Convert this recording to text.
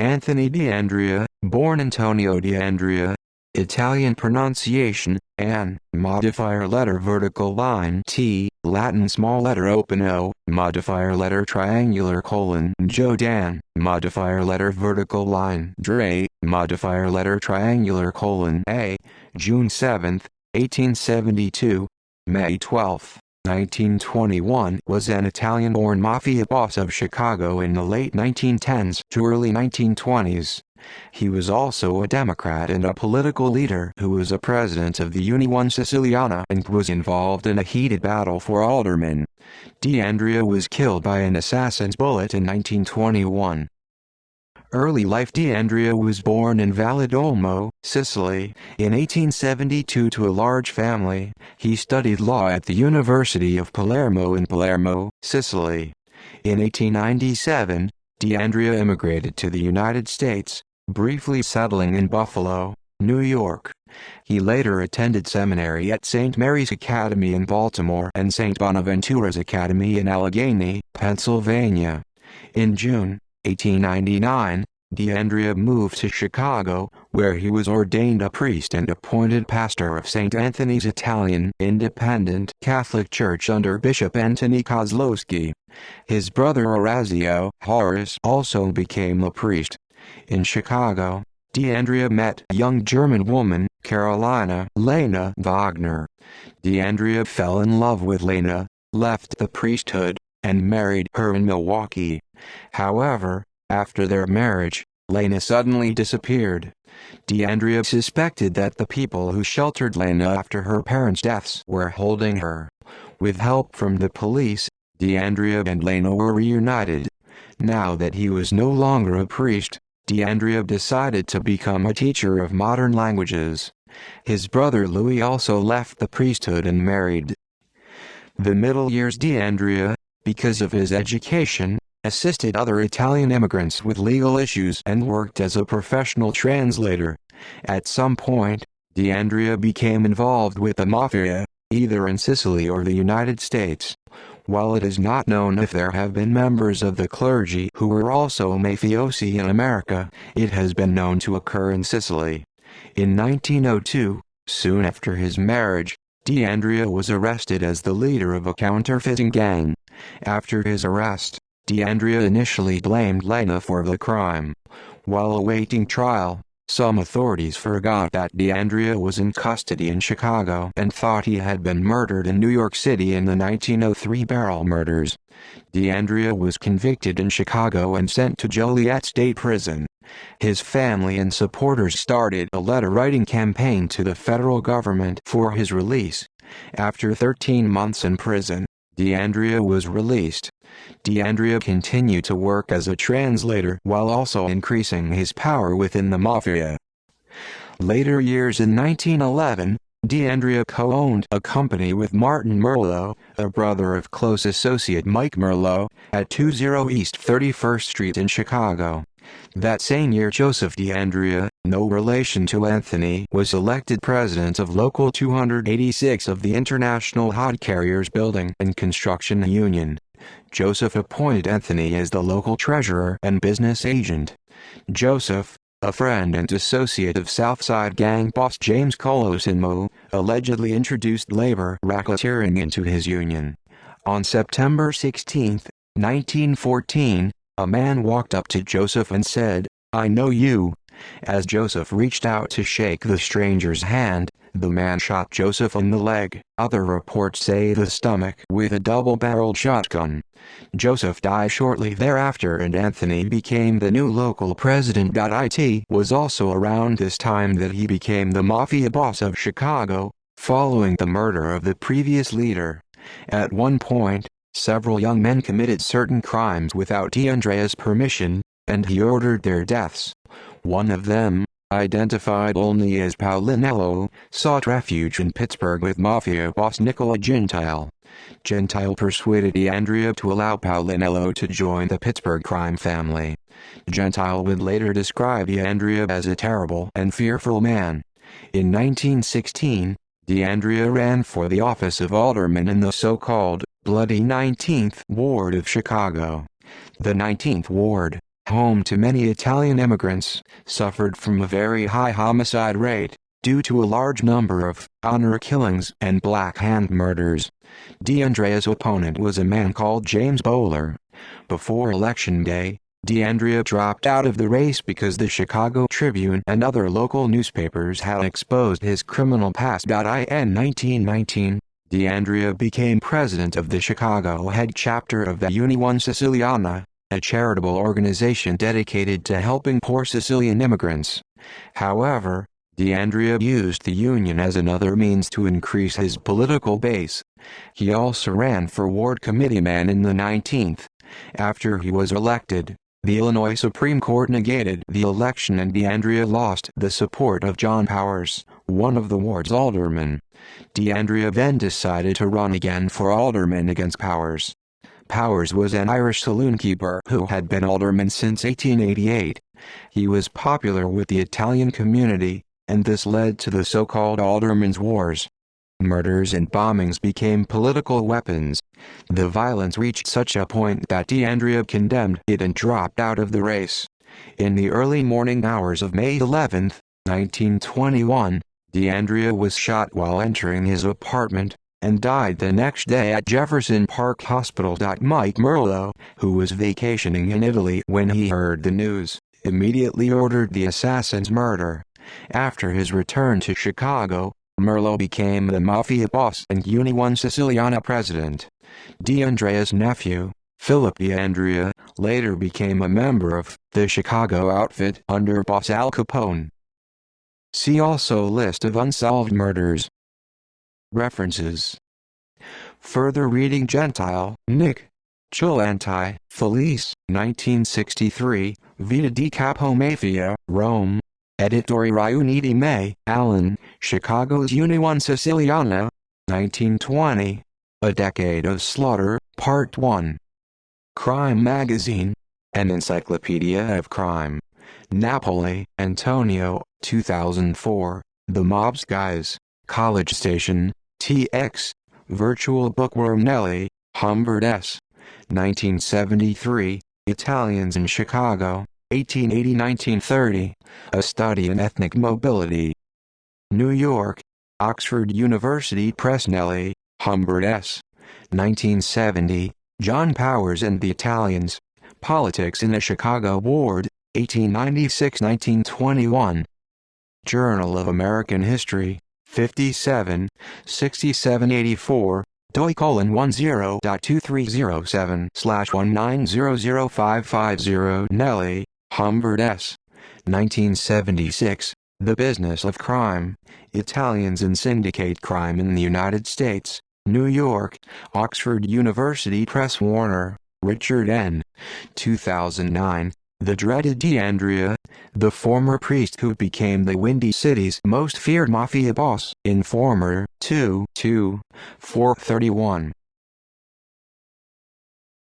Anthony D'Andrea, born Antonio D'Andrea. Italian pronunciation, An, modifier letter vertical line T, Latin small letter open O, modifier letter triangular colon Jodan, modifier letter vertical line Dre, modifier letter triangular colon A, June 7, 1872, May 12, 1921 was an Italian-born mafia boss of Chicago in the late 1910s to early 1920s. He was also a Democrat and a political leader who was a president of the Unione Siciliana and was involved in a heated battle for alderman. D'Andrea was killed by an assassin's bullet in 1921. Early life. D'Andrea was born in Valedolmo, Sicily, in 1872 to a large family. He studied law at the University of Palermo in Palermo, Sicily. In 1897, D'Andrea immigrated to the United States, briefly settling in Buffalo, New York. He later attended seminary at St. Mary's Academy in Baltimore and St. Bonaventura's Academy in Allegheny, Pennsylvania. In June 1899, D'Andrea moved to Chicago, where he was ordained a priest and appointed pastor of St. Anthony's Italian Independent Catholic Church under Bishop Anthony Kozlowski. His brother Orazio Horace also became a priest. In Chicago, D'Andrea met a young German woman, Carolina Lena Wagner. D'Andrea fell in love with Lena, left the priesthood, and married her in Milwaukee. However, after their marriage, Lena suddenly disappeared. D'Andrea suspected that the people who sheltered Lena after her parents' deaths were holding her. With help from the police, D'Andrea and Lena were reunited. Now that he was no longer a priest, D'Andrea decided to become a teacher of modern languages. His brother Louis also left the priesthood and married. The middle years. D'Andrea, because of his education, assisted other Italian immigrants with legal issues and worked as a professional translator. At some point, D'Andrea became involved with the Mafia, either in Sicily or the United States. While it is not known if there have been members of the clergy who were also mafiosi in America, it has been known to occur in Sicily. In 1902, soon after his marriage, D'Andrea was arrested as the leader of a counterfeiting gang. After his arrest, D'Andrea initially blamed Lena for the crime. While awaiting trial, some authorities forgot that D'Andrea was in custody in Chicago and thought he had been murdered in New York City in the 1903 barrel murders. D'Andrea was convicted in Chicago and sent to Joliet State Prison. His family and supporters started a letter-writing campaign to the federal government for his release. After 13 months in prison, D'Andrea was released. D'Andrea continued to work as a translator while also increasing his power within the Mafia. Later years. In 1911, D'Andrea co-owned a company with Martin Merlo, a brother of close associate Mike Merlo, at 20 East 31st Street in Chicago. That same year, Joseph D'Andrea, no relation to Anthony, was elected president of Local 286 of the International Hod Carriers Building and Construction Union. Joseph appointed Anthony as the local treasurer and business agent. Joseph, a friend and associate of Southside gang boss James Colosimo, allegedly introduced labor racketeering into his union. On September 16, 1914, a man walked up to Joseph and said, "I know you." As Joseph reached out to shake the stranger's hand, the man shot Joseph in the leg, other reports say the stomach, with a double-barreled shotgun. Joseph died shortly thereafter and Anthony became the new local president. It was also around this time that he became the mafia boss of Chicago, following the murder of the previous leader. At one point, several young men committed certain crimes without D'Andrea's permission, and he ordered their deaths. One of them, identified only as Paulinello, sought refuge in Pittsburgh with Mafia boss Nicola Gentile. Gentile persuaded D'Andrea to allow Paulinello to join the Pittsburgh crime family. Gentile would later describe D'Andrea as a terrible and fearful man. In 1916, D'Andrea ran for the office of alderman in the so-called Bloody 19th Ward of Chicago. The 19th Ward, home to many Italian immigrants, suffered from a very high homicide rate, due to a large number of honor killings and Black Hand murders. D'Andrea's opponent was a man called James Bowler. Before Election Day, D'Andrea dropped out of the race because the Chicago Tribune and other local newspapers had exposed his criminal past. In 1919, D'Andrea became president of the Chicago head chapter of the Unione Siciliana, a charitable organization dedicated to helping poor Sicilian immigrants. However, D'Andrea used the union as another means to increase his political base. He also ran for ward committeeman in the 19th. After he was elected, the Illinois Supreme Court negated the election and D'Andrea lost the support of John Powers, one of the ward's aldermen. D'Andrea then decided to run again for alderman against Powers. Powers was an Irish saloonkeeper who had been alderman since 1888. He was popular with the Italian community, and this led to the so-called Aldermen's Wars. Murders and bombings became political weapons. The violence reached such a point that D'Andrea condemned it and dropped out of the race. In the early morning hours of May 11, 1921, D'Andrea was shot while entering his apartment, and died the next day at Jefferson Park Hospital. Mike Merlo, who was vacationing in Italy when he heard the news, immediately ordered the assassin's murder. After his return to Chicago, Merlo became the Mafia boss and Unione Siciliana president. D'Andrea's nephew, Philip D'Andrea, later became a member of the Chicago outfit under boss Al Capone. See also List of unsolved murders. References. Further reading. Gentile, Nick. Ciulanti, Felice, 1963, Vita di Capo Mafia, Rome. Editori Riuniti May, Allen, Chicago's Unione Siciliana, 1920. A Decade of Slaughter, Part 1. Crime Magazine. An Encyclopedia of Crime. Napoli, Antonio, 2004. The Mob's Guys, College Station, TX. Virtual Bookworm Nelly, Humbert S. 1973. Italians in Chicago, 1880–1930. A Study in Ethnic Mobility. New York, Oxford University Press. Nelly, Humbert S. 1970. John Powers and the Italians. Politics in the Chicago Ward, 1896–1921. Journal of American History, 57, 6784, doi:10.2307/1900550. Nelly, Humbert S. 1976. The Business of Crime. Italians and Syndicate Crime in the United States. New York, Oxford University Press. Warner, Richard N. 2009. The Dreaded D'Andrea, the former priest who became the Windy City's most feared mafia boss. Informer, 2 431.